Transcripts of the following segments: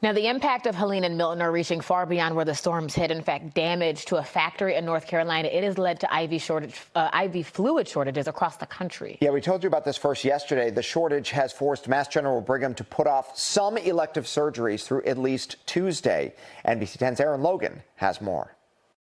Now, the impact of Helene and Milton are reaching far beyond where the storms hit. In fact, damage to a factory in North Carolina. It has led to IV fluid shortages across the country. Yeah, we told you about this first yesterday. The shortage has forced Mass General Brigham to put off some elective surgeries through at least Tuesday. NBC 10's Aaron Logan has more.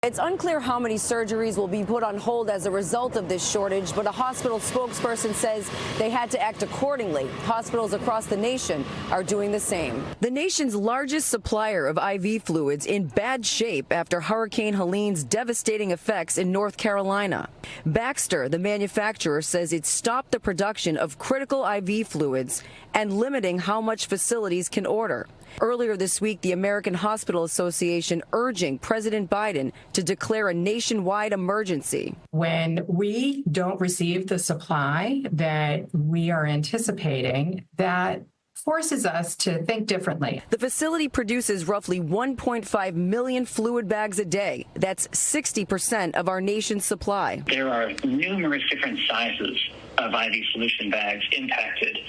It's unclear how many surgeries will be put on hold as a result of this shortage, but a hospital spokesperson says they had to act accordingly. Hospitals across the nation are doing the same. The nation's largest supplier of IV fluids in bad shape after Hurricane Helene's devastating effects in North Carolina. Baxter, the manufacturer, says it stopped the production of critical IV fluids and limiting how much facilities can order. Earlier this week, the American Hospital Association urging President Biden to declare a nationwide emergency. When we don't receive the supply that we are anticipating, that forces us to think differently. The facility produces roughly 1.5 million fluid bags a day. That's 60% of our nation's supply. There are numerous different sizes of IV solution bags impacted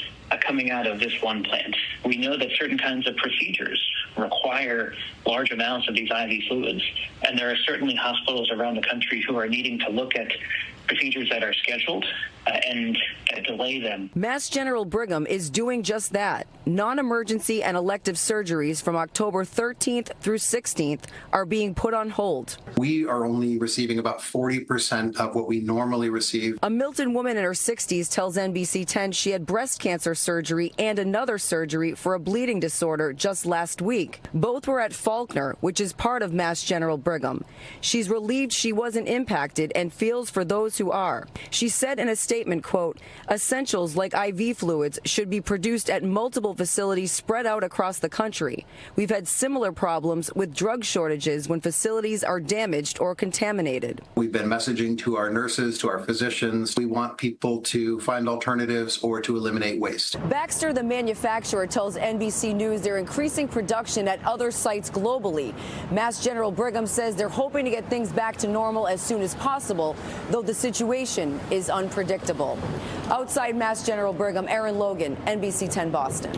coming out of this one plant. We know that certain kinds of procedures require large amounts of these IV fluids, and there are certainly hospitals around the country who are needing to look at procedures that are scheduled and delay them. Mass General Brigham is doing just that. Non-emergency and elective surgeries from October 13th through 16th are being put on hold. We are only receiving about 40% of what we normally receive. A Milton woman in her 60s tells NBC 10 she had breast cancer surgery and another surgery for a bleeding disorder just last week. Both were at Faulkner, which is part of Mass General Brigham. She's relieved she wasn't impacted and feels for those who are. She said in a statement, quote, "Essentials like IV fluids should be produced at multiple facilities spread out across the country. We've had similar problems with drug shortages when facilities are damaged or contaminated." We've been messaging to our nurses, to our physicians. We want people to find alternatives or to eliminate waste. Baxter, the manufacturer, tells NBC News they're increasing production at other sites globally. Mass General Brigham says they're hoping to get things back to normal as soon as possible, though the situation is unpredictable. Outside Mass General Brigham, Aaron Logan, NBC 10 Boston.